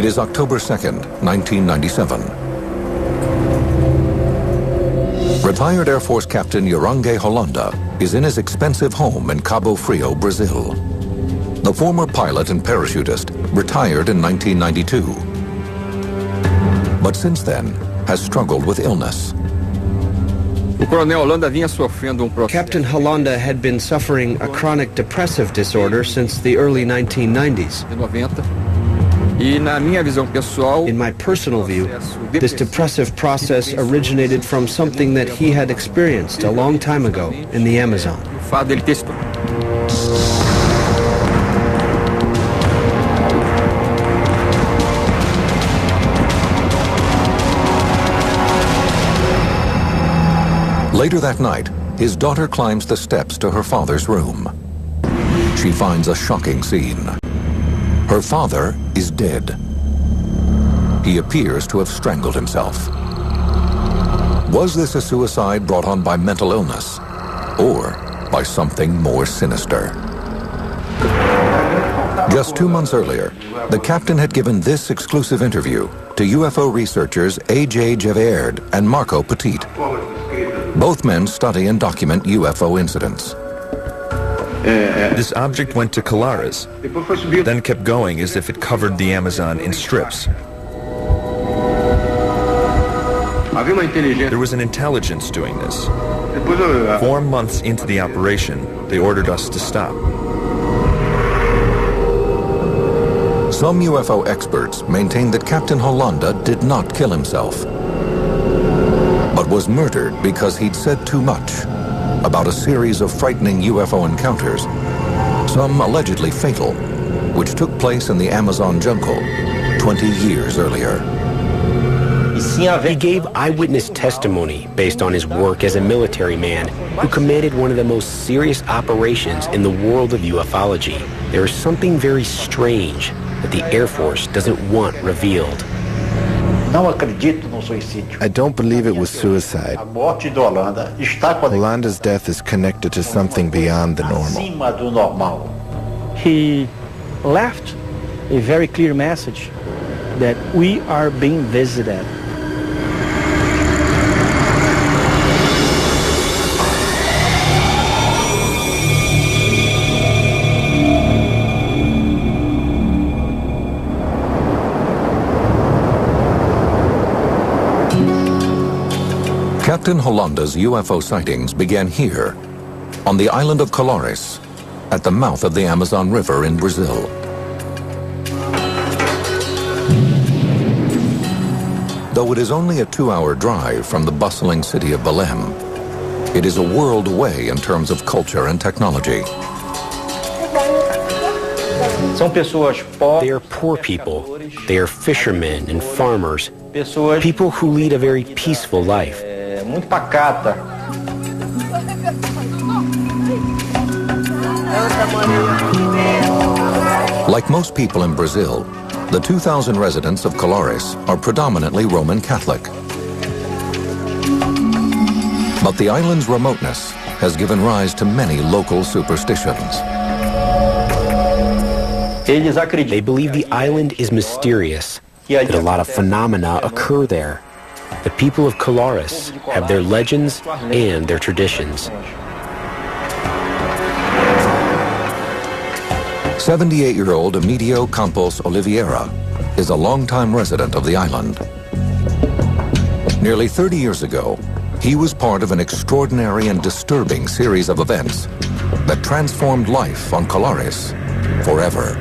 It is October 2nd, 1997. Retired Air Force Captain Yorange Holanda is in his expensive home in Cabo Frio, Brazil. The former pilot and parachutist retired in 1992, but since then has struggled with illness. Captain Holanda had been suffering a chronic depressive disorder since the early 1990s. In my personal view, this depressive process originated from something that he had experienced a long time ago in the Amazon. Later that night, his daughter climbs the steps to her father's room. She finds a shocking scene. Her father is dead. He appears to have strangled himself. Was this a suicide brought on by mental illness, or by something more sinister? Just 2 months earlier, the captain had given this exclusive interview to UFO researchers A.J. Gevaerd and Marco Petit. Both men study and document UFO incidents. This object went to Colares, then kept going as if it covered the Amazon in strips. There was an intelligence doing this. 4 months into the operation, they ordered us to stop. Some UFO experts maintain that Captain Holanda did not kill himself, but was murdered because he'd said too much about a series of frightening UFO encounters, some allegedly fatal, which took place in the Amazon jungle 20 years earlier. He gave eyewitness testimony based on his work as a military man who commanded one of the most serious operations in the world of ufology. There is something very strange that the Air Force doesn't want revealed. I don't believe it was suicide. Holanda's death is connected to something beyond the normal. He left a very clear message that we are being visited. Captain Holanda's UFO sightings began here, on the island of Colares, at the mouth of the Amazon River in Brazil. Though it is only a 2-hour drive from the bustling city of Belém, it is a world away in terms of culture and technology. They are poor people. They are fishermen and farmers, people who lead a very peaceful life. Like most people in Brazil, the 2,000 residents of Colares are predominantly Roman Catholic. But the island's remoteness has given rise to many local superstitions. They believe the island is mysterious, that a lot of phenomena occur there. The people of Colares have their legends and their traditions. 78-year-old Emilio Campos Oliveira is a longtime resident of the island. Nearly 30 years ago, he was part of an extraordinary and disturbing series of events that transformed life on Colares forever.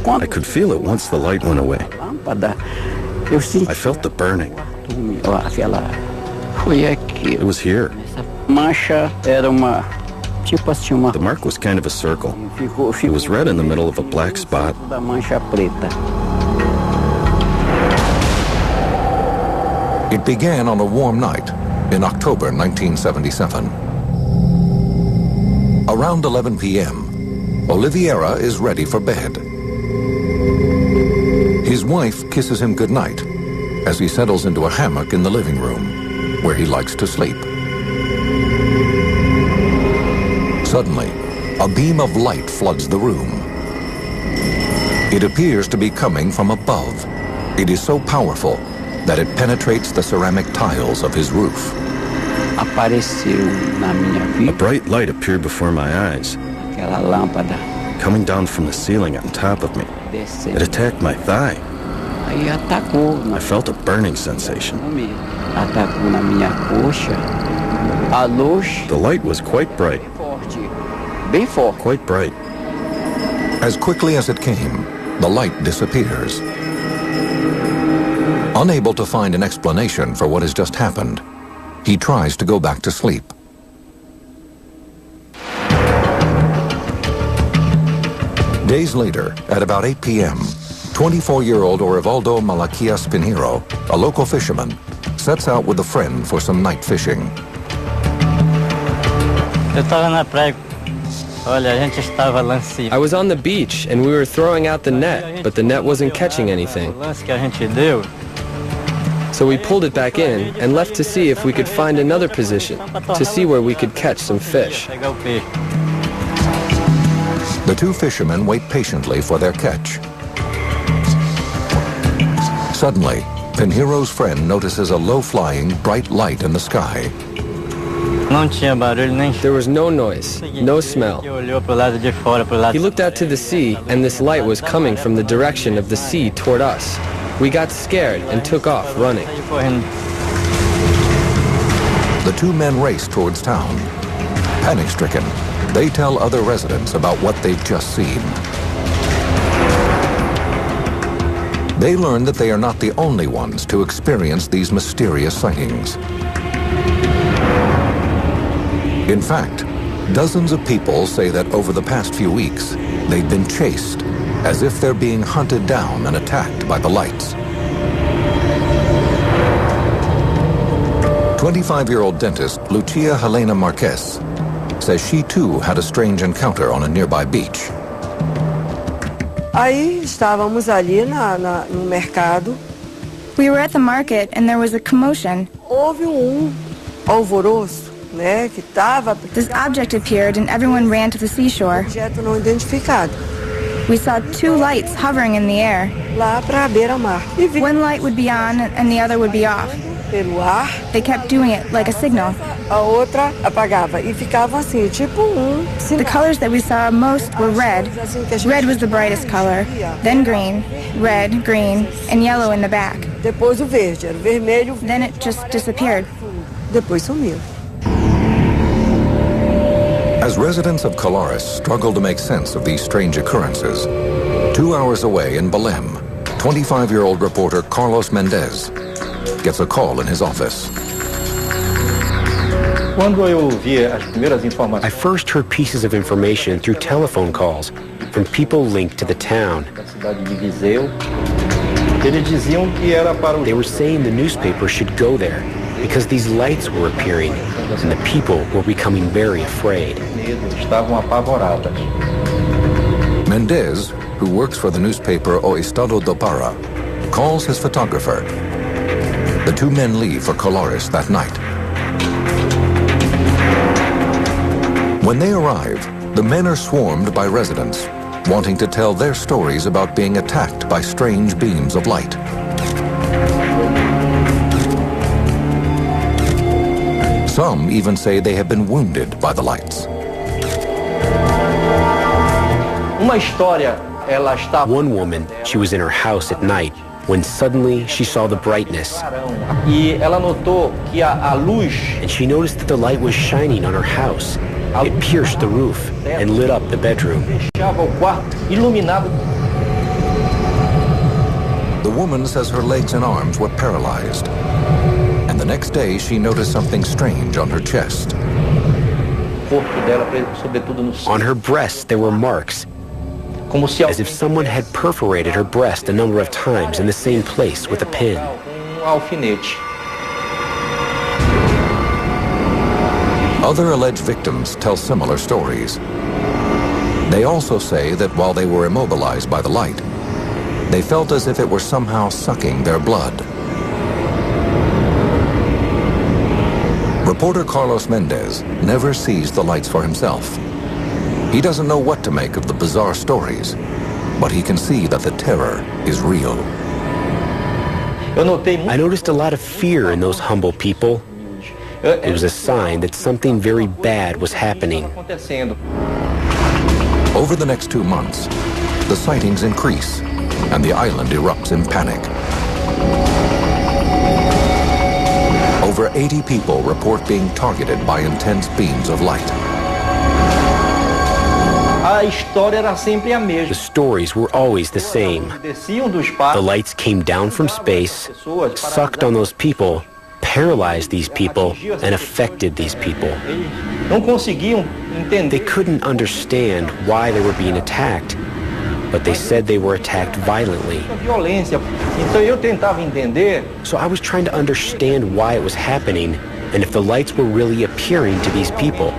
I could feel it once the light went away. I felt the burning. It was here. The mark was kind of a circle. It was red in the middle of a black spot. It began on a warm night in October 1977. Around 11 p.m., Oliveira is ready for bed. His wife kisses him goodnight as he settles into a hammock in the living room, where he likes to sleep. Suddenly, a beam of light floods the room. It appears to be coming from above. It is so powerful that it penetrates the ceramic tiles of his roof. A bright light appeared before my eyes, coming down from the ceiling on top of me. It attacked my thigh. I felt a burning sensation. The light was quite bright. Quite bright. As quickly as it came, the light disappears. Unable to find an explanation for what has just happened, he tries to go back to sleep. Days later, at about 8 p.m., 24-year-old Orivaldo Malaquias Pinheiro, a local fisherman, sets out with a friend for some night fishing. I was on the beach and we were throwing out the net, but the net wasn't catching anything. So we pulled it back in and left to see if we could find another position, to see where we could catch some fish. The two fishermen wait patiently for their catch. Suddenly, Pinheiro's friend notices a low-flying, bright light in the sky. There was no noise, no smell. He looked out to the sea, and this light was coming from the direction of the sea toward us. We got scared and took off running. The two men race towards town. Panic-stricken, they tell other residents about what they've just seen. They learn that they are not the only ones to experience these mysterious sightings. In fact, dozens of people say that over the past few weeks, they've been chased, as if they're being hunted down and attacked by the lights. 25-year-old dentist Lucia Helena Marquez says she too had a strange encounter on a nearby beach. Aí estávamos ali no mercado. We were at the market and there was a commotion. Houve alvoroço, né, que tava. This object appeared and everyone ran to the seashore. Objeto não identificado. We saw two lights hovering in the air. Lá para a beira-mar. One light would be on and the other would be off. Pelo ar. They kept doing it like a signal. A outra apagava e ficava assim, tipo sinal. The colors that we saw most were red. Red was the brightest color, then green, red, green, and yellow in the back. Depois o verde, era vermelho. Then it just disappeared. Depois sumiu. As residents of Colares struggle to make sense of these strange occurrences, 2 hours away in Belém, 25-year-old reporter Carlos Mendez gets a call in his office. I first heard pieces of information through telephone calls from people linked to the town. They were saying the newspaper should go there because these lights were appearing and the people were becoming very afraid. Mendez, who works for the newspaper O Estado do Pará, calls his photographer. The two men leave for Colares that night. When they arrive, the men are swarmed by residents, wanting to tell their stories about being attacked by strange beams of light. Some even say they have been wounded by the lights. One woman, she was in her house at night when suddenly she saw the brightness. And she noticed that the light was shining on her house. It pierced the roof and lit up the bedroom. The woman says her legs and arms were paralyzed. And the next day, she noticed something strange on her chest. On her breast, there were marks, as if someone had perforated her breast a number of times in the same place with a pin. Other alleged victims tell similar stories. They also say that while they were immobilized by the light, they felt as if it were somehow sucking their blood. Reporter Carlos Mendez never sees the lights for himself. He doesn't know what to make of the bizarre stories, but he can see that the terror is real. I noticed a lot of fear in those humble people. It was a sign that something very bad was happening. Over the next 2 months, the sightings increase and the island erupts in panic. Over 80 people report being targeted by intense beams of light. The stories were always the same. The lights came down from space, sucked on those people, paralyzed these people, and affected these people. They couldn't understand why they were being attacked, but they said they were attacked violently. So I was trying to understand why it was happening and if the lights were really appearing to these people.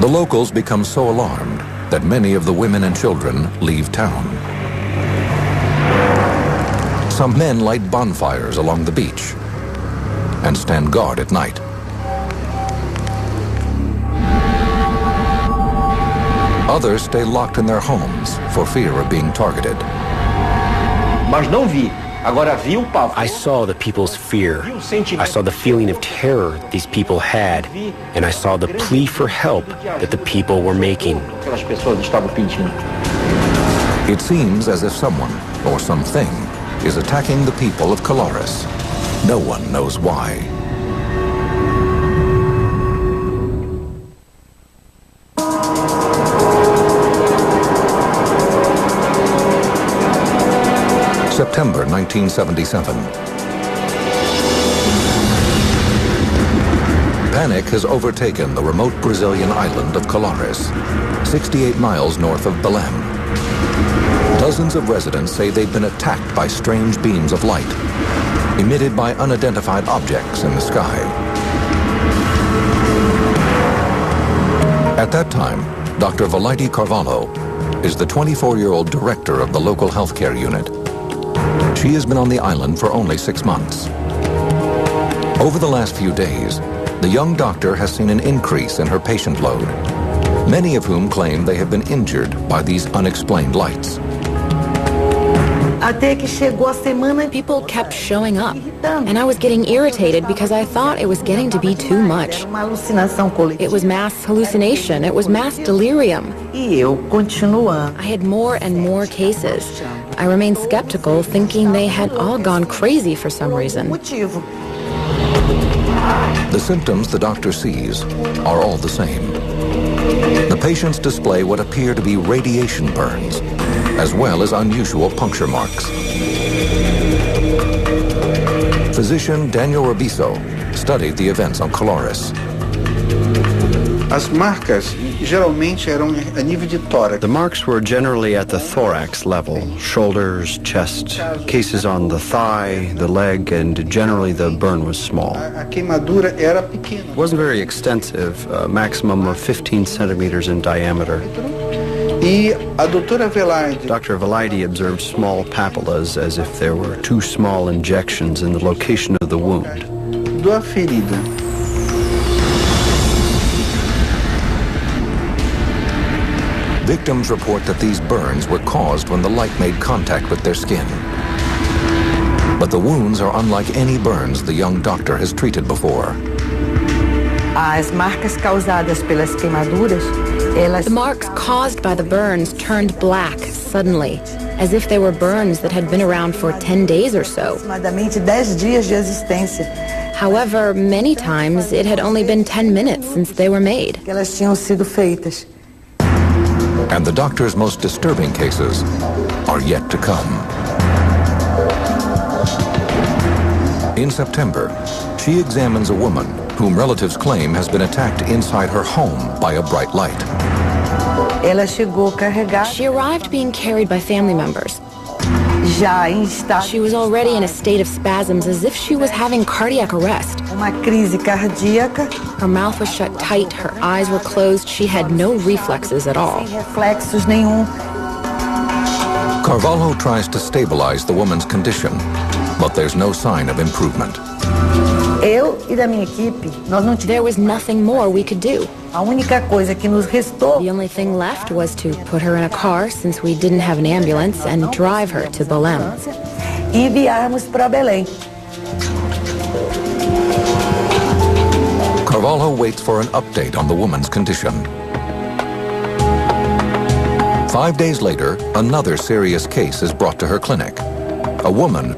The locals become so alarmed that many of the women and children leave town. Some men light bonfires along the beach and stand guard at night. Others stay locked in their homes for fear of being targeted. I saw the people's fear. I saw the feeling of terror these people had, and I saw the plea for help that the people were making. It seems as if someone or something is attacking the people of Colares. No one knows why. September 1977. Panic has overtaken the remote Brazilian island of Colares, 68 miles north of Belém. Dozens of residents say they've been attacked by strange beams of light, emitted by unidentified objects in the sky. At that time, Dr. Valaide Carvalho is the 24-year-old director of the local healthcare unit. She has been on the island for only 6 months. Over the last few days, the young doctor has seen an increase in her patient load, many of whom claim they have been injured by these unexplained lights. People kept showing up, and I was getting irritated because I thought it was getting to be too much. It was mass hallucination. It was mass delirium. I had more and more cases. I remained skeptical, thinking they had all gone crazy for some reason. The symptoms the doctor sees are all the same. The patients display what appear to be radiation burns, as well as unusual puncture marks. Physician Daniel Rabiso studied the events on Colares. The marks were generally at the thorax level, shoulders, chest, cases on the thigh, the leg, and generally the burn was small. It wasn't very extensive, a maximum of 15 centimeters in diameter. Dr. Valaide observed small papillas as if there were 2 small injections in the location of the wound. Victims report that these burns were caused when the light made contact with their skin. But the wounds are unlike any burns the young doctor has treated before. The marks caused by the burns turned black suddenly, as if they were burns that had been around for 10 days or so. However, many times it had only been 10 minutes since they were made. And the doctor's most disturbing cases are yet to come. In September, she examines a woman whom relatives claim has been attacked inside her home by a bright light. She arrived being carried by family members. She was already in a state of spasms as if she was having cardiac arrest. Her mouth was shut tight, her eyes were closed, she had no reflexes at all. Carvalho tries to stabilize the woman's condition, but there's no sign of improvement. There was nothing more we could do. The only thing left was to put her in a car, since we didn't have an ambulance, and drive her to Belém. Carvalho waits for an update on the woman's condition. 5 days later, another serious case is brought to her clinic. A woman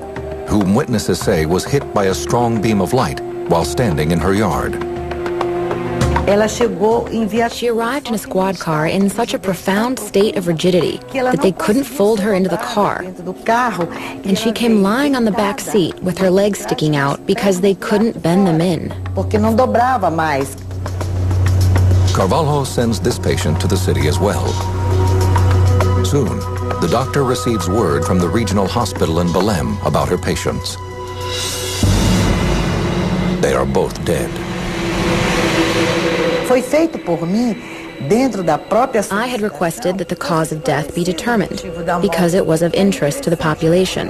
whom witnesses say was hit by a strong beam of light while standing in her yard. She arrived in a squad car in such a profound state of rigidity that they couldn't fold her into the car. And she came lying on the back seat with her legs sticking out because they couldn't bend them in. Carvalho sends this patient to the city as well. Soon, the doctor receives word from the regional hospital in Belém about her patients. They are both dead. I had requested that the cause of death be determined because it was of interest to the population.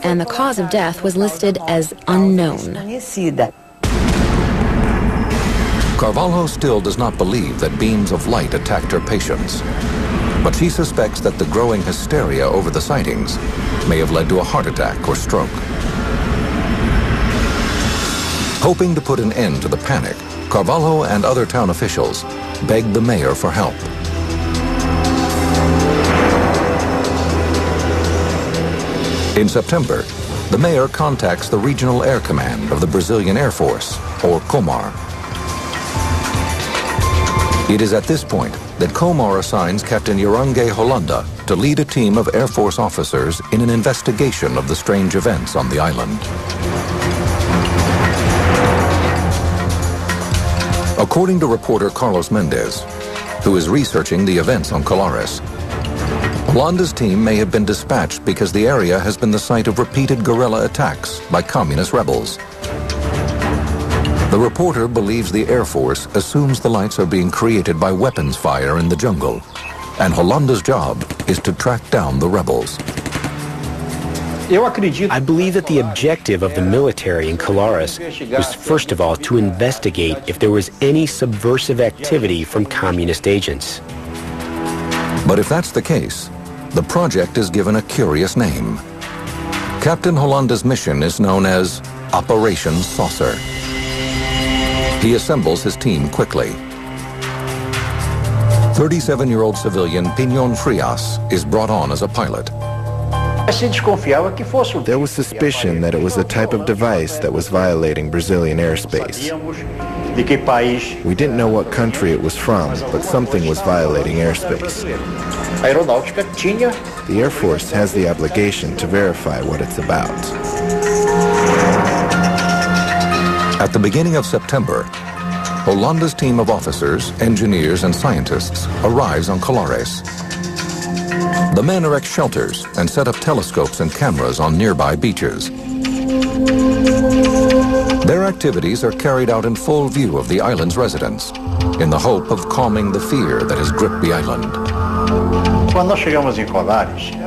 And the cause of death was listed as unknown. Carvalho still does not believe that beams of light attacked her patients, but she suspects that the growing hysteria over the sightings may have led to a heart attack or stroke. Hoping to put an end to the panic, Carvalho and other town officials begged the mayor for help. In September, the mayor contacts the Regional Air Command of the Brazilian Air Force, or COMAR. It is at this point that COMAR assigns Captain Yorange Holanda to lead a team of Air Force officers in an investigation of the strange events on the island. According to reporter Carlos Mendez, who is researching the events on Colares, Holanda's team may have been dispatched because the area has been the site of repeated guerrilla attacks by communist rebels. The reporter believes the Air Force assumes the lights are being created by weapons fire in the jungle, and Holanda's job is to track down the rebels. I believe that the objective of the military in Colares was first of all to investigate if there was any subversive activity from communist agents. But if that's the case, the project is given a curious name. Captain Holanda's mission is known as Operation Saucer. He assembles his team quickly. 37-year-old civilian Pinon Frias is brought on as a pilot. There was suspicion that it was a type of device that was violating Brazilian airspace. We didn't know what country it was from, but something was violating airspace. The Air Force has the obligation to verify what it's about. At the beginning of September, Holanda's team of officers, engineers, and scientists arrives on Colares. The men erect shelters and set up telescopes and cameras on nearby beaches. Their activities are carried out in full view of the island's residents, in the hope of calming the fear that has gripped the island.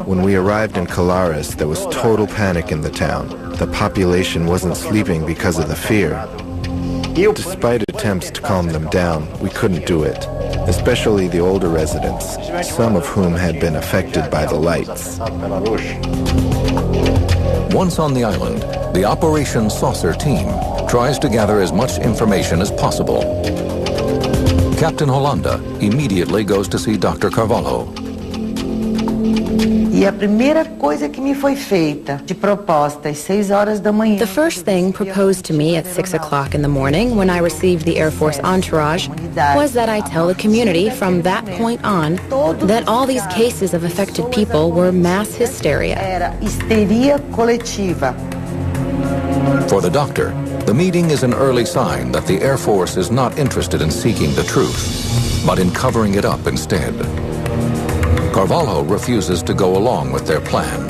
When we arrived in Colares, there was total panic in the town. The population wasn't sleeping because of the fear. Despite attempts to calm them down, we couldn't do it, especially the older residents, some of whom had been affected by the lights. Once on the island, the Operation Saucer team tries to gather as much information as possible. Captain Holanda immediately goes to see Dr. Carvalho. The first thing proposed to me at 6 o'clock in the morning when I received the Air Force entourage was that I tell the community from that point on that all these cases of affected people were mass hysteria. For the doctor, the meeting is an early sign that the Air Force is not interested in seeking the truth, but in covering it up instead. Carvalho refuses to go along with their plan.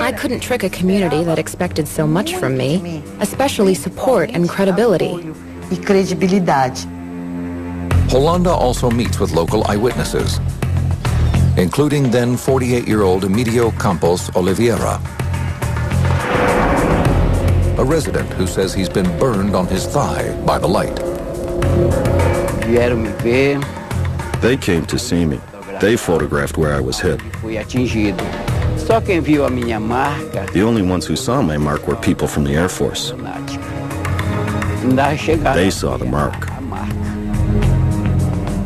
I couldn't trick a community that expected so much from me, especially support and credibility. Holanda also meets with local eyewitnesses. including then 48-year-old Emilio Campos Oliveira, a resident who says he's been burned on his thigh by the light. They came to see me. They photographed where I was hit. The only ones who saw my mark were people from the Air Force. They saw the mark.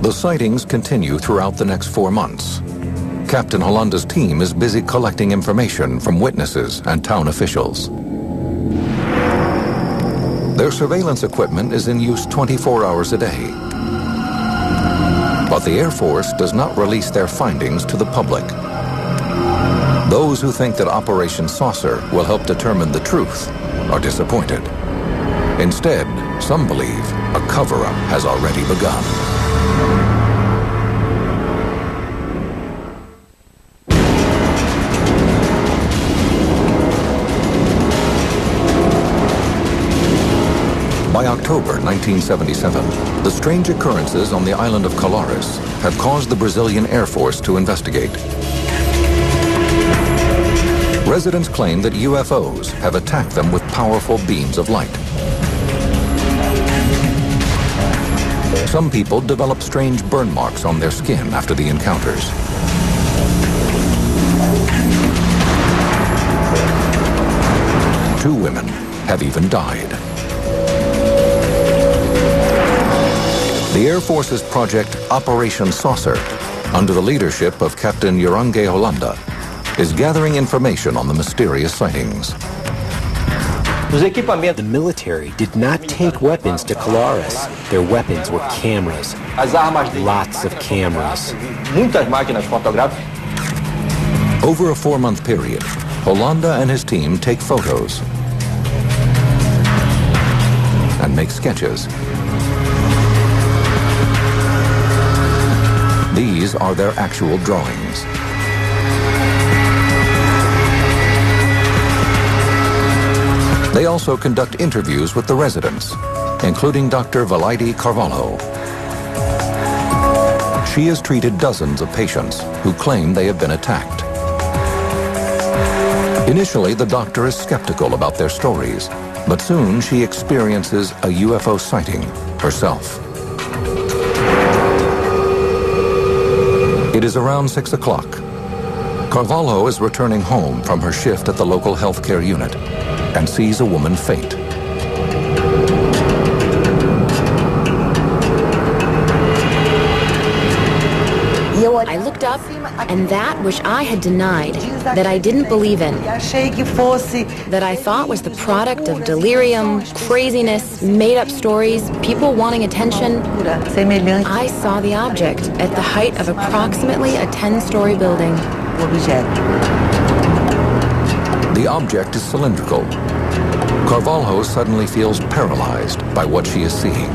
The sightings continue throughout the next 4 months. Captain Holanda's team is busy collecting information from witnesses and town officials. Their surveillance equipment is in use 24 hours a day. But the Air Force does not release their findings to the public. Those who think that Operation Saucer will help determine the truth are disappointed. Instead, some believe a cover-up has already begun. By October 1977, the strange occurrences on the island of Colares have caused the Brazilian Air Force to investigate. Residents claim that UFOs have attacked them with powerful beams of light. Some people develop strange burn marks on their skin after the encounters. Two women have even died. The Air Force's project Operation Saucer, under the leadership of Captain Urangue Holanda, is gathering information on the mysterious sightings. The military did not take weapons to Colares. Their weapons were cameras. Lots of cameras. Over a 4-month period, Holanda and his team take photos and make sketches. These are their actual drawings. They also conduct interviews with the residents, including Dr. Valaide Carvalho. She has treated dozens of patients who claim they have been attacked. Initially, the doctor is skeptical about their stories, but soon she experiences a UFO sighting herself. It is around 6 o'clock. Carvalho is returning home from her shift at the local healthcare unit and sees a woman faint. I looked up, and that which I had denied, that I didn't believe in, that I thought was the product of delirium, craziness, made-up stories, people wanting attention, I saw the object at the height of approximately a 10-story building. The object is cylindrical. Carvalho suddenly feels paralyzed by what she is seeing.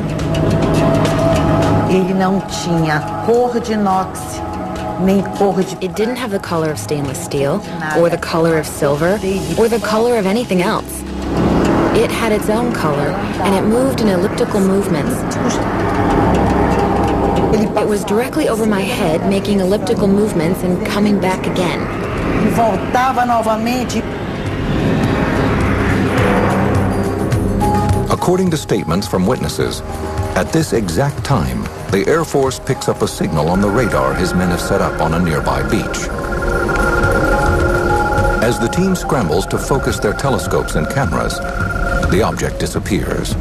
It didn't have the color of stainless steel, or the color of silver, or the color of anything else. It had its own color, and it moved in elliptical movements. It was directly over my head, making elliptical movements and coming back again. According to statements from witnesses, at this exact time, the Air Force picks up a signal on the radar his men have set up on a nearby beach. As the team scrambles to focus their telescopes and cameras, the object disappears.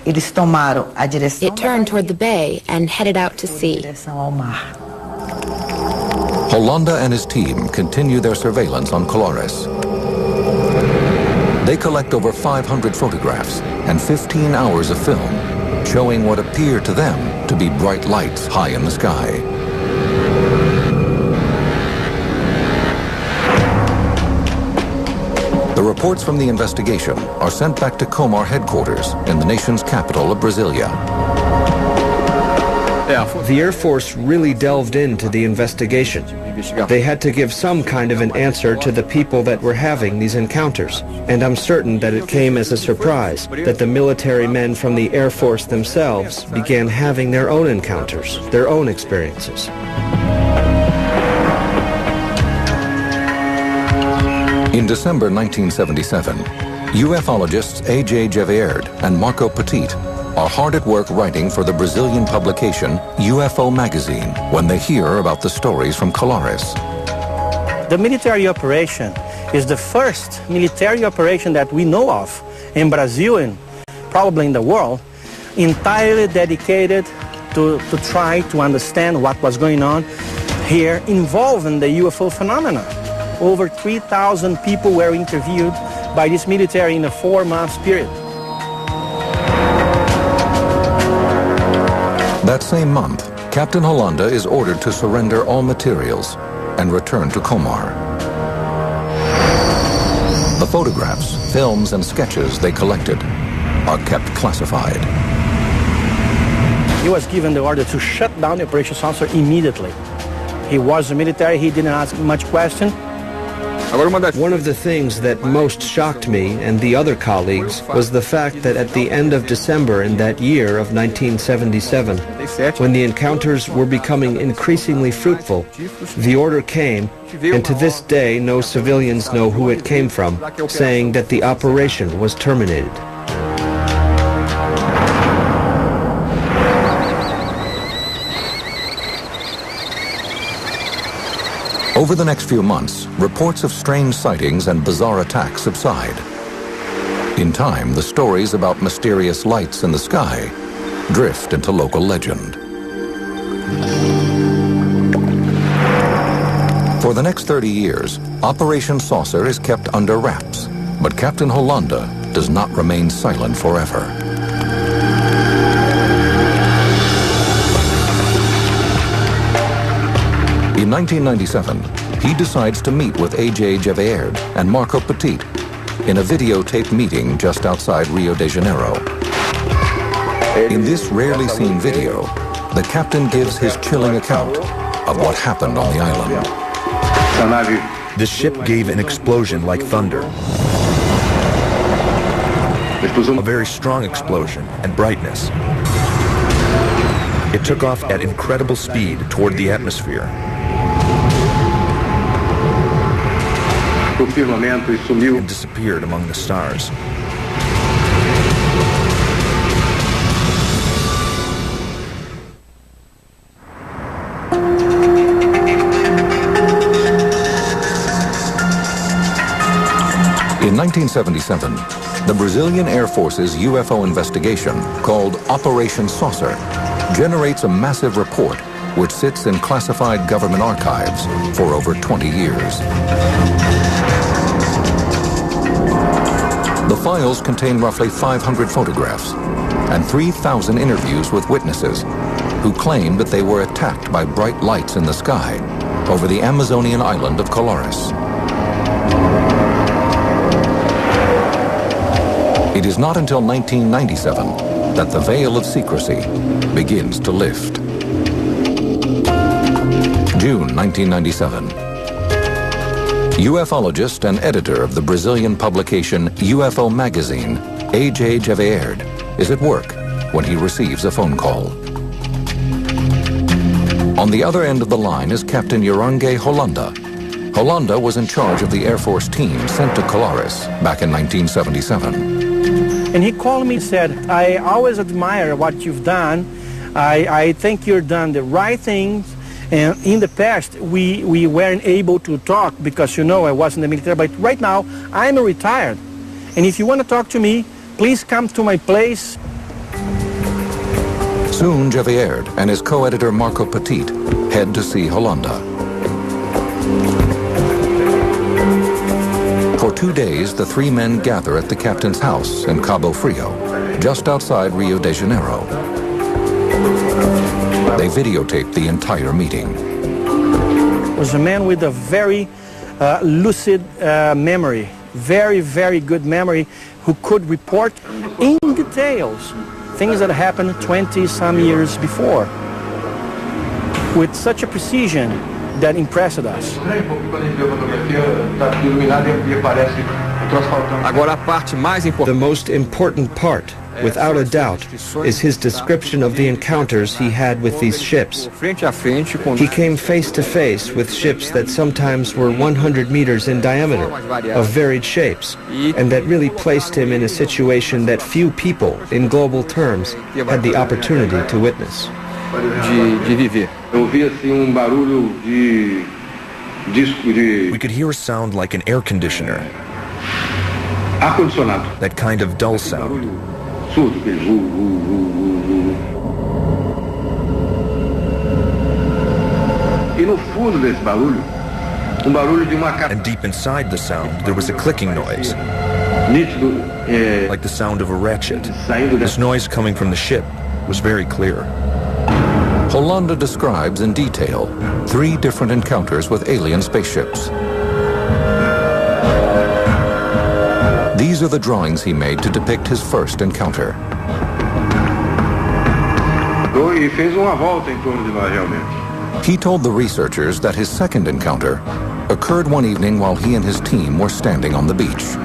It turned toward the bay and headed out to sea. Holanda and his team continue their surveillance on Colares. They collect over 500 photographs and 15 hours of film, showing what appear to them to be bright lights high in the sky. The reports from the investigation are sent back to Comar headquarters in the nation's capital of Brasilia. The Air Force really delved into the investigation. They had to give some kind of an answer to the people that were having these encounters. And I'm certain that it came as a surprise that the military men from the Air Force themselves began having their own encounters, their own experiences. In December 1977, ufologists A.J. Gevaerd and Marco Petit are hard at work writing for the Brazilian publication UFO magazine when they hear about the stories from Colares. The military operation is the first military operation that we know of in Brazil and probably in the world, entirely dedicated to try to understand what was going on here involving the UFO phenomena. Over 3,000 people were interviewed by this military in a 4-month period. That same month, Captain Hollanda is ordered to surrender all materials and return to Comar. The photographs, films, and sketches they collected are kept classified. He was given the order to shut down the Operation Saucer immediately. He was a military, he didn't ask much question. One of the things that most shocked me and the other colleagues was the fact that at the end of December in that year of 1977, when the encounters were becoming increasingly fruitful, the order came, and to this day no civilians know who it came from, saying that the operation was terminated. Over the next few months, reports of strange sightings and bizarre attacks subside. In time, the stories about mysterious lights in the sky drift into local legend. For the next 30 years, Operation Saucer is kept under wraps, but Captain Hollanda does not remain silent forever. In 1997, he decides to meet with A.J. Gevaerd and Marco Petit in a videotaped meeting just outside Rio de Janeiro. In this rarely seen video, the captain gives his chilling account of what happened on the island. The ship gave an explosion like thunder. A very strong explosion and brightness. It took off at incredible speed toward the atmosphere. And disappeared among the stars. In 1977, the Brazilian Air Force's UFO investigation, called Operation Saucer, generates a massive report which sits in classified government archives for over 20 years. The files contain roughly 500 photographs and 3,000 interviews with witnesses who claim that they were attacked by bright lights in the sky over the Amazonian island of Colares. It is not until 1997 that the veil of secrecy begins to lift. June 1997. Ufologist and editor of the Brazilian publication UFO magazine, A.J. Gevaerd, is at work when he receives a phone call. On the other end of the line is Captain Uriange Hollanda. Hollanda was in charge of the Air Force team sent to Colares back in 1977. And he called me and said, I always admire what you've done. I think you've done the right things. And in the past, we weren't able to talk because, you know, I was in the military. But right now, I'm retired. And if you want to talk to me, please come to my place. Soon, Gevaerd and his co-editor Marco Petit head to see Hollanda. For 2 days, the three men gather at the captain's house in Cabo Frio, just outside Rio de Janeiro. They videotape the entire meeting. He was a man with a very lucid memory, very, very good memory, who could report in details things that happened 20-some years before with such a precision that impressed us. The most important part without a doubt, is his description of the encounters he had with these ships. He came face to face with ships that sometimes were 100 meters in diameter, of varied shapes, and that really placed him in a situation that few people, in global terms, had the opportunity to witness. We could hear a sound like an air conditioner. That kind of dull sound. And deep inside the sound, there was a clicking noise. Like the sound of a ratchet. This noise coming from the ship was very clear. Hollanda describes in detail 3 different encounters with alien spaceships. These are the drawings he made to depict his first encounter. He told the researchers that his second encounter occurred one evening while he and his team were standing on the beach.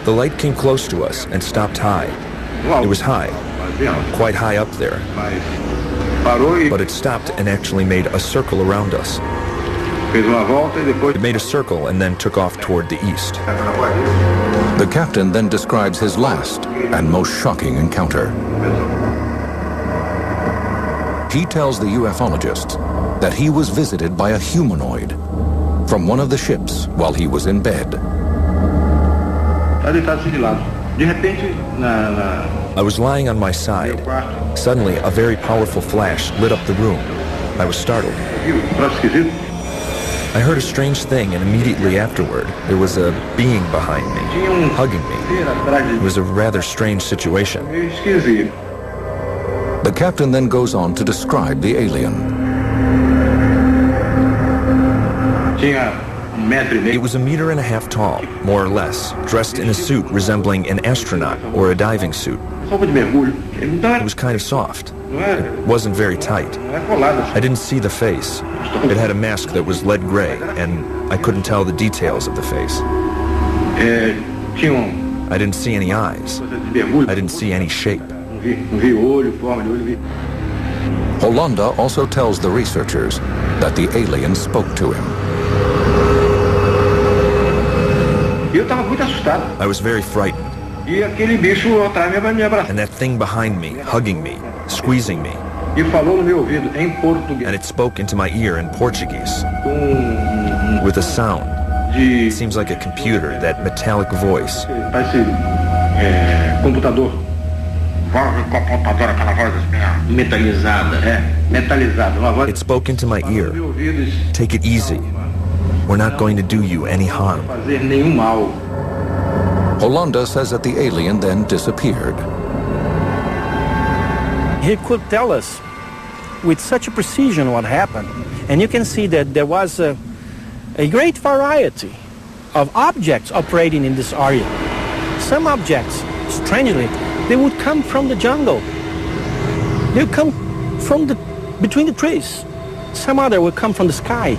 The light came close to us and stopped high. It was high, quite high up there. But it stopped and actually made a circle around us. It made a circle and then took off toward the east. The captain then describes his last and most shocking encounter. He tells the ufologists that he was visited by a humanoid from one of the ships while he was in bed. I was lying on my side. Suddenly, a very powerful flash lit up the room. I was startled. I heard a strange thing, and immediately afterward, there was a being behind me, hugging me. It was a rather strange situation. The captain then goes on to describe the alien. It was 1.5 meters tall, more or less, dressed in a suit resembling an astronaut or a diving suit. It was kind of soft. It wasn't very tight. I didn't see the face. It had a mask that was lead gray, and I couldn't tell the details of the face. I didn't see any eyes. I didn't see any shape. Hollanda also tells the researchers that the alien spoke to him. I was very frightened. And that thing behind me, hugging me, squeezing me. And it spoke into my ear in Portuguese. With a sound. It seems like a computer, that metallic voice. It spoke into my ear. Take it easy. We're not going to do you any harm. Hollanda says that the alien then disappeared. He could tell us with such a precision what happened. And you can see that there was a great variety of objects operating in this area. Some objects, strangely, they would come from the jungle. They would come from between the trees. Some other would come from the sky.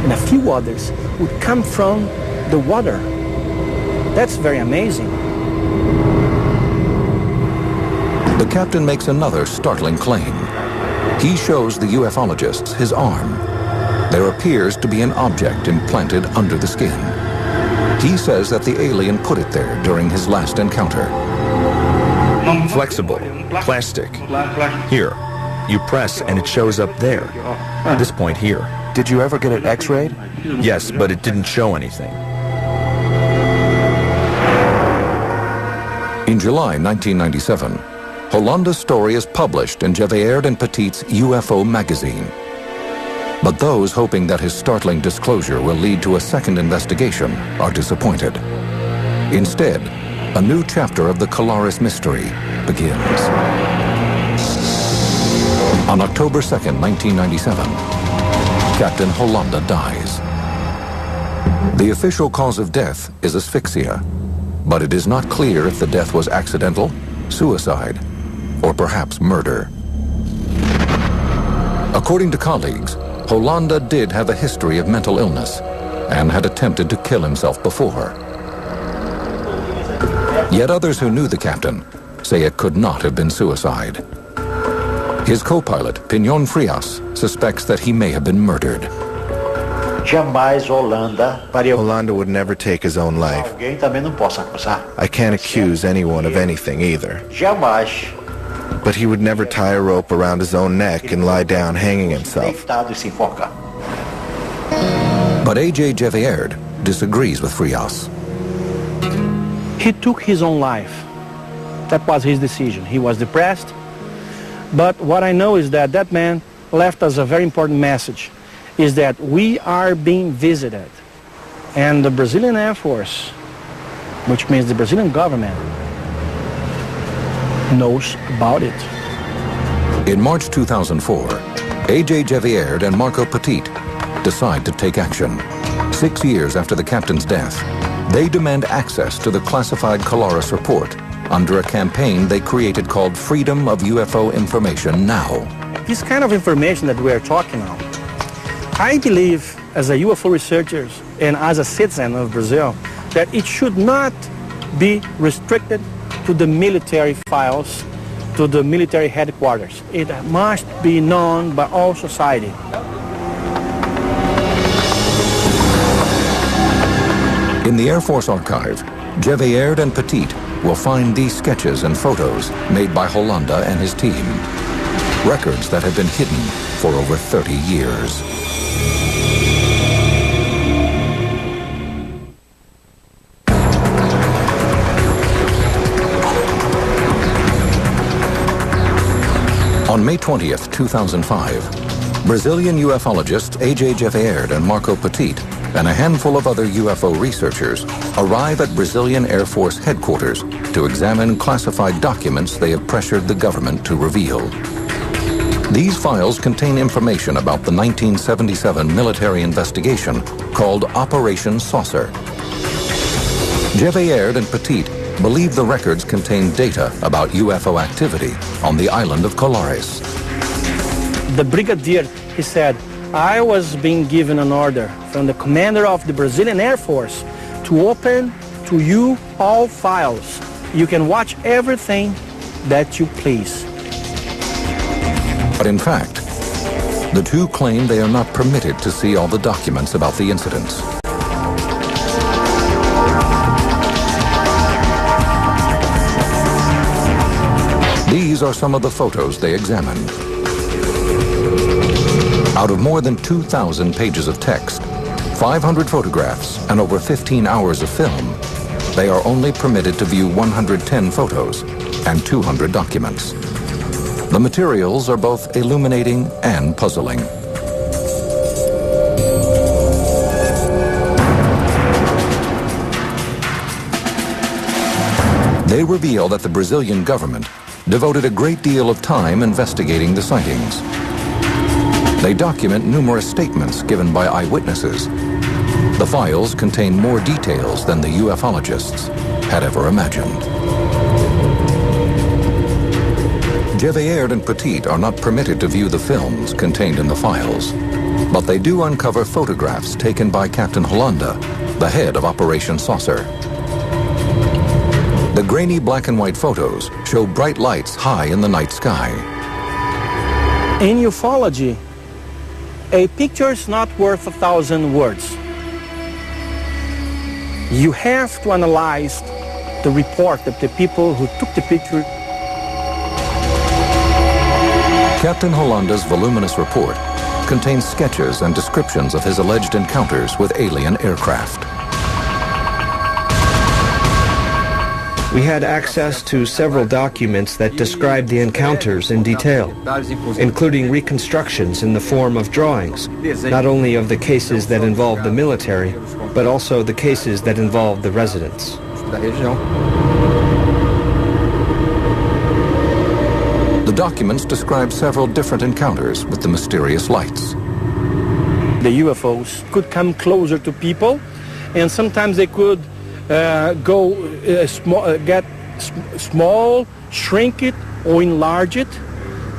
And a few others would come from the water. That's very amazing. The captain makes another startling claim. He shows the ufologists his arm. There appears to be an object implanted under the skin. He says that the alien put it there during his last encounter. Flexible, plastic. Here, you press and it shows up there. At this point here. Did you ever get it x-rayed? Yes, but it didn't show anything. In July 1997, Hollanda's story is published in Gevaert and Petit's UFO magazine. But those hoping that his startling disclosure will lead to a second investigation are disappointed. Instead, a new chapter of the Colares mystery begins. On October 2nd, 1997, Captain Hollanda dies. The official cause of death is asphyxia, but it is not clear if the death was accidental, suicide, or perhaps murder. According to colleagues, Hollanda did have a history of mental illness and had attempted to kill himself before. Yet others who knew the captain say it could not have been suicide. His co-pilot, Piñón Frias, suspects that he may have been murdered. Holanda would never take his own life. I can't accuse anyone of anything either. But he would never tie a rope around his own neck and lie down hanging himself. But A.J. Gevierd disagrees with Frias. He took his own life. That was his decision. He was depressed. But what I know is that that man left us a very important message, is that we are being visited. And the Brazilian Air Force, which means the Brazilian government, knows about it. In March 2004, A.J. Gevierd and Marco Petit decide to take action. 6 years after the captain's death, they demand access to the classified Colares report under a campaign they created called Freedom of UFO Information Now. This kind of information that we are talking about, I believe as a UFO researcher and as a citizen of Brazil that it should not be restricted to the military files, to the military headquarters. It must be known by all society. In the Air Force archive, Gevierd and Petit will find these sketches and photos made by Holanda and his team. Records that have been hidden for over 30 years. On May 20th, 2005, Brazilian ufologists A.J. Gevierd and Marco Petit and a handful of other UFO researchers arrive at Brazilian Air Force headquarters to examine classified documents they have pressured the government to reveal. These files contain information about the 1977 military investigation called Operation Saucer. Gevierd and Petit believe the records contain data about UFO activity on the island of Colares. The brigadier, he said, I was being given an order from the commander of the Brazilian Air Force to open to you all files. You can watch everything that you please. But in fact, the two claim they are not permitted to see all the documents about the incidents. These are some of the photos they examined. Out of more than 2,000 pages of text, 500 photographs, and over 15 hours of film, they are only permitted to view 110 photos and 200 documents. The materials are both illuminating and puzzling. They reveal that the Brazilian government devoted a great deal of time investigating the sightings. They document numerous statements given by eyewitnesses. The files contain more details than the ufologists had ever imagined. Gevierd and Petit are not permitted to view the films contained in the files, but they do uncover photographs taken by Captain Holanda, the head of Operation Saucer. The grainy black and white photos show bright lights high in the night sky. In ufology, a picture is not worth 1,000 words. You have to analyze the report of the people who took the picture. Captain Holanda's voluminous report contains sketches and descriptions of his alleged encounters with alien aircraft. We had access to several documents that describe the encounters in detail, including reconstructions in the form of drawings, not only of the cases that involved the military, but also the cases that involved the residents. The documents describe several different encounters with the mysterious lights. The UFOs could come closer to people, and sometimes they could get small, shrink it, or enlarge it,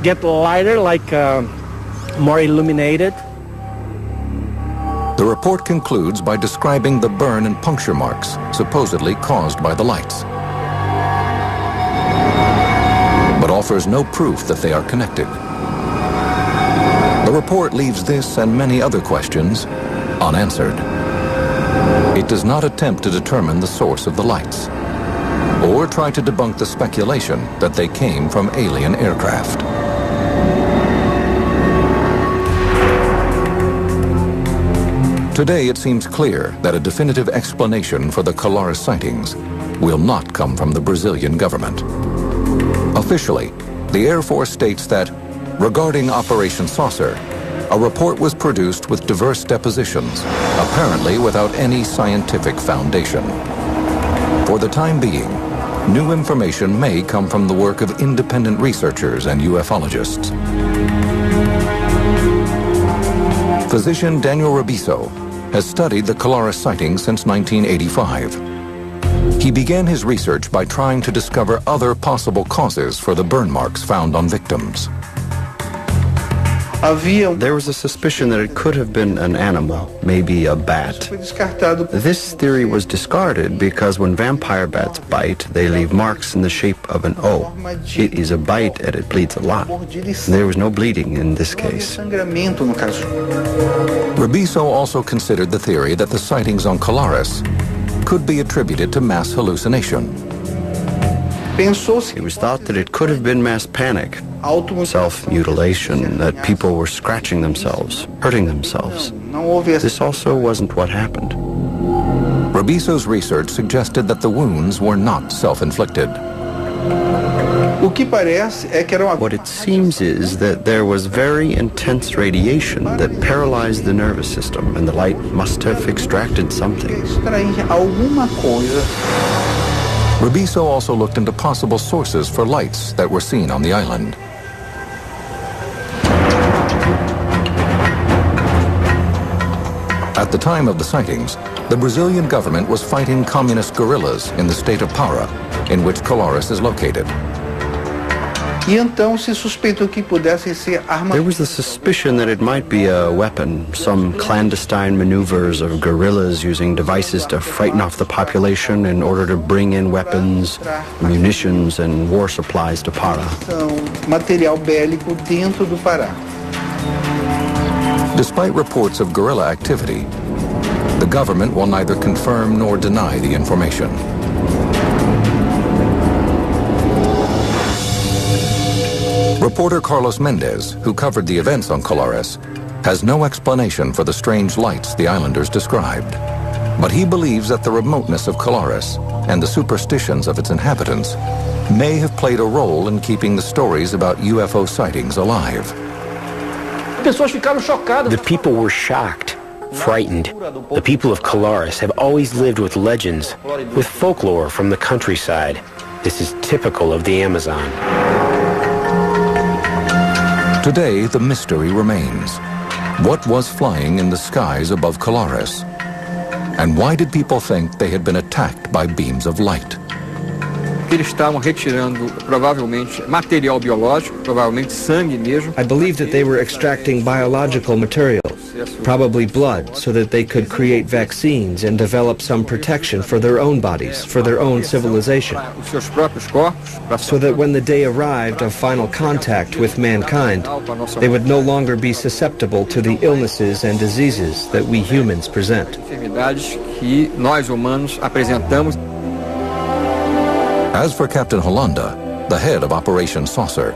get lighter, like more illuminated. The report concludes by describing the burn and puncture marks supposedly caused by the lights. offers no proof that they are connected. The report leaves this and many other questions unanswered. It does not attempt to determine the source of the lights or try to debunk the speculation that they came from alien aircraft. Today, it seems clear that a definitive explanation for the Colares sightings will not come from the Brazilian government. Officially, the Air Force states that, regarding Operation Saucer, a report was produced with diverse depositions, apparently without any scientific foundation. For the time being, new information may come from the work of independent researchers and ufologists. Physician Daniel Rabiso has studied the Colares sighting since 1985. He began his research by trying to discover other possible causes for the burn marks found on victims. There was a suspicion that it could have been an animal, maybe a bat. This theory was discarded because when vampire bats bite, they leave marks in the shape of an O. It is a bite and it bleeds a lot. There was no bleeding in this case. Rabiso also considered the theory that the sightings on Colares could be attributed to mass hallucination. It was thought that it could have been mass panic, self-mutilation, that people were scratching themselves, hurting themselves. This also wasn't what happened. Rabiso's research suggested that the wounds were not self-inflicted. What it seems is that there was very intense radiation that paralyzed the nervous system, and the light must have extracted something. Rabiso also looked into possible sources for lights that were seen on the island. At the time of the sightings, the Brazilian government was fighting communist guerrillas in the state of Para, in which Colares is located. There was the suspicion that it might be a weapon, some clandestine maneuvers of guerrillas using devices to frighten off the population in order to bring in weapons, munitions, and war supplies to Para. Despite reports of guerrilla activity, the government will neither confirm nor deny the information. Reporter Carlos Mendez, who covered the events on Colares, has no explanation for the strange lights the islanders described. But he believes that the remoteness of Colares and the superstitions of its inhabitants may have played a role in keeping the stories about UFO sightings alive. The people were shocked, frightened. The people of Colares have always lived with legends, with folklore from the countryside. This is typical of the Amazon. Today, the mystery remains. What was flying in the skies above Colares? And why did people think they had been attacked by beams of light? Eles estavam retirando, provavelmente, material biológico, provavelmente sangue mesmo. I believe that they were extracting biological material, probably blood, so that they could create vaccines and develop some protection for their own bodies, for their own civilization. So that when the day arrived of final contact with mankind, they would no longer be susceptible to the illnesses and diseases that we humans present. Enfermidades que nós humanos apresentamos. As for Captain Holanda, the head of Operation Saucer,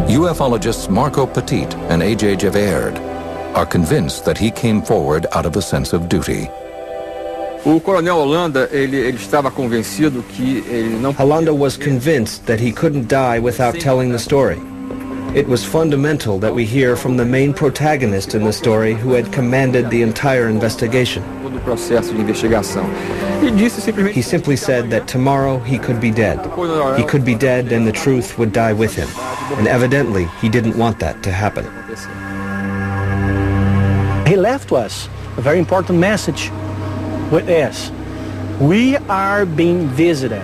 ufologists Marco Petit and A.J. Gevaerd are convinced that he came forward out of a sense of duty. O Coronel Holanda, ele estava convencido que ele não. Holanda was convinced that he couldn't die without telling the story. It was fundamental that we hear from the main protagonist in the story who had commanded the entire investigation. Todo o processo de investigação. He simply said that tomorrow he could be dead. He could be dead and the truth would die with him. And evidently, he didn't want that to happen. He left us a very important message with us. We are being visited.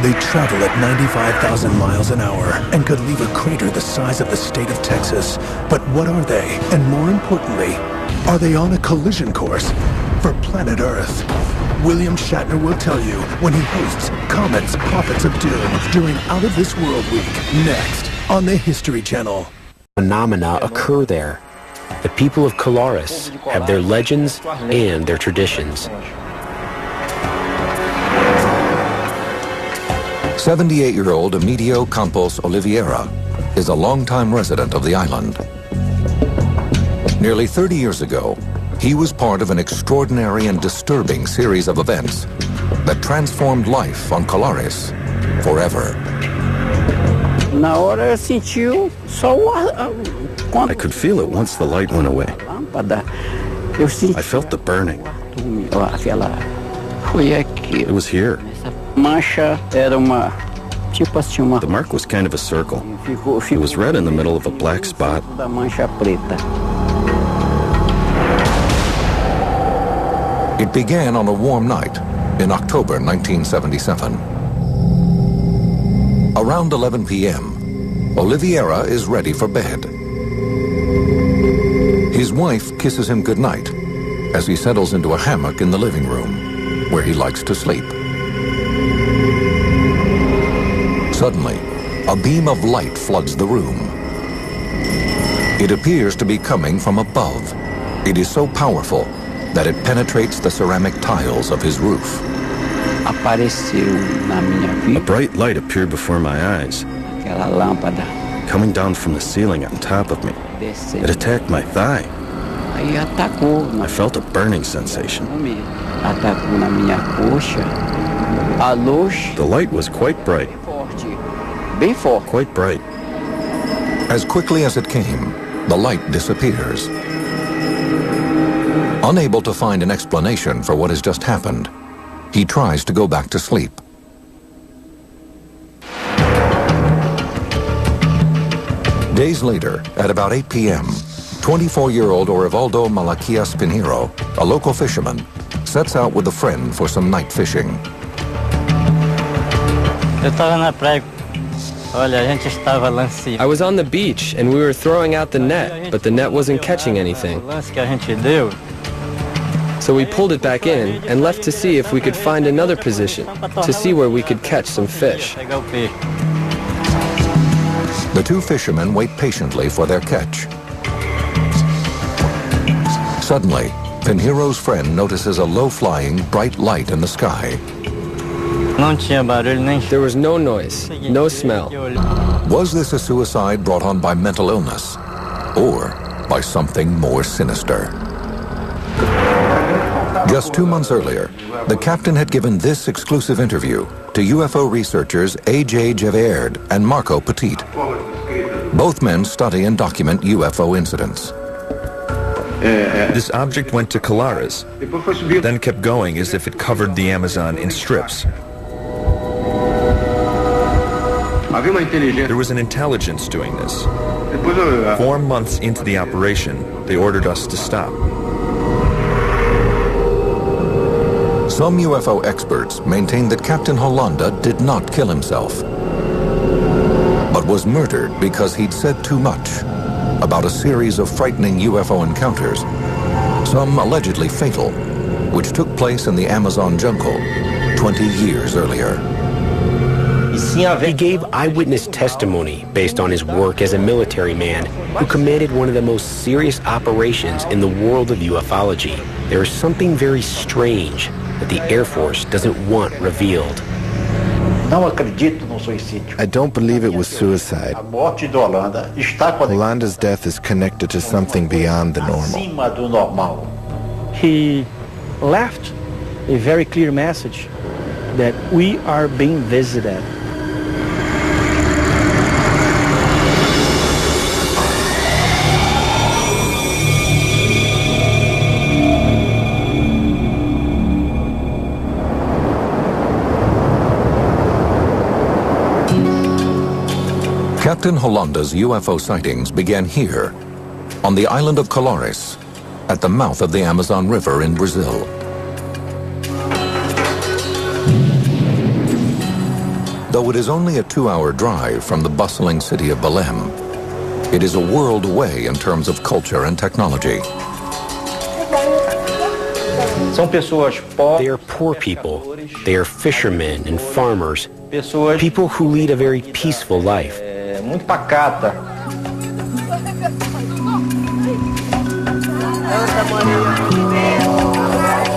They travel at 95,000 miles an hour and could leave a crater the size of the state of Texas. But what are they? And more importantly, are they on a collision course? for planet Earth. William Shatner will tell you when he hosts Comet's Prophets of Doom during Out of This World Week, next on the History Channel. Phenomena occur there. The people of Colares have their legends and their traditions. 78-year-old Emilio Campos Oliveira is a longtime resident of the island. Nearly 30 years ago, he was part of an extraordinary and disturbing series of events that transformed life on Colares forever. I could feel it once the light went away. I felt the burning. It was here. The mark was kind of a circle. It was red in the middle of a black spot. It began on a warm night in October 1977. Around 11 p.m., Oliveira is ready for bed. His wife kisses him goodnight as he settles into a hammock in the living room, where he likes to sleep. Suddenly, a beam of light floods the room. It appears to be coming from above. It is so powerful that it penetrates the ceramic tiles of his roof. A bright light appeared before my eyes, coming down from the ceiling on top of me. It attacked my thigh. I felt a burning sensation. The light was quite bright. Quite bright. As quickly as it came, the light disappears. Unable to find an explanation for what has just happened, he tries to go back to sleep. Days later, at about 8 p.m., 24-year-old Orivaldo Malaquias Pinheiro, a local fisherman, sets out with a friend for some night fishing. I was on the beach and we were throwing out the net, but the net wasn't catching anything. So we pulled it back in and left to see if we could find another position, to see where we could catch some fish. The two fishermen wait patiently for their catch. Suddenly, Pinheiro's friend notices a low-flying, bright light in the sky. There was no noise, no smell. Was this a suicide brought on by mental illness, or by something more sinister? Just 2 months earlier, the captain had given this exclusive interview to UFO researchers A.J. Javert and Marco Petit. Both men study and document UFO incidents. This object went to Colares, then kept going as if it covered the Amazon in strips. There was an intelligence doing this. 4 months into the operation, they ordered us to stop. Some UFO experts maintain that Captain Hollanda did not kill himself, but was murdered because he'd said too much about a series of frightening UFO encounters, some allegedly fatal, which took place in the Amazon jungle 20 years earlier. He gave eyewitness testimony based on his work as a military man who commanded one of the most serious operations in the world of ufology. There is something very strange that the Air Force doesn't want revealed. I don't believe it was suicide. Hollanda's death is connected to something beyond the normal. He left a very clear message that we are being visited. Captain Hollanda's UFO sightings began here, on the island of Colares, at the mouth of the Amazon River in Brazil. Though it is only a 2-hour drive from the bustling city of Belém, it is a world away in terms of culture and technology. They are poor people. They are fishermen and farmers, people who lead a very peaceful life.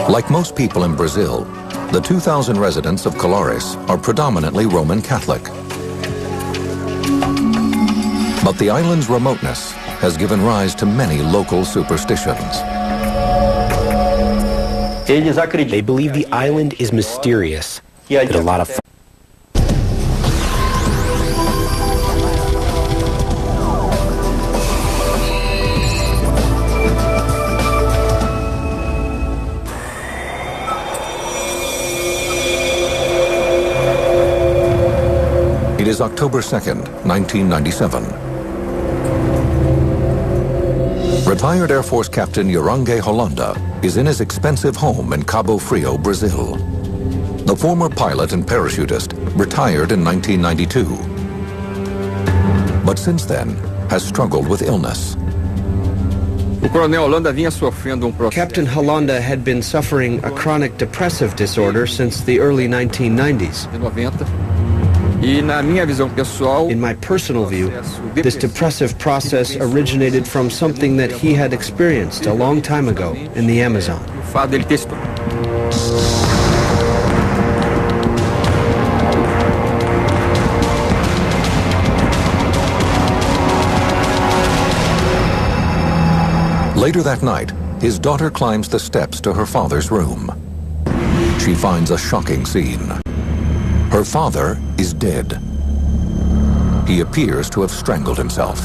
Like most people in Brazil, the 2,000 residents of Colares are predominantly Roman Catholic. But the island's remoteness has given rise to many local superstitions. They believe the island is mysterious, that a lot of It is October 2nd, 1997. Retired Air Force Captain Yorange Holanda is in his expensive home in Cabo Frio, Brazil. The former pilot and parachutist retired in 1992, but since then has struggled with illness. Captain Holanda had been suffering a chronic depressive disorder since the early 1990s. In my personal view, this depressive process originated from something that he had experienced a long time ago in the Amazon. Later that night, his daughter climbs the steps to her father's room. She finds a shocking scene. Her father is dead. He appears to have strangled himself.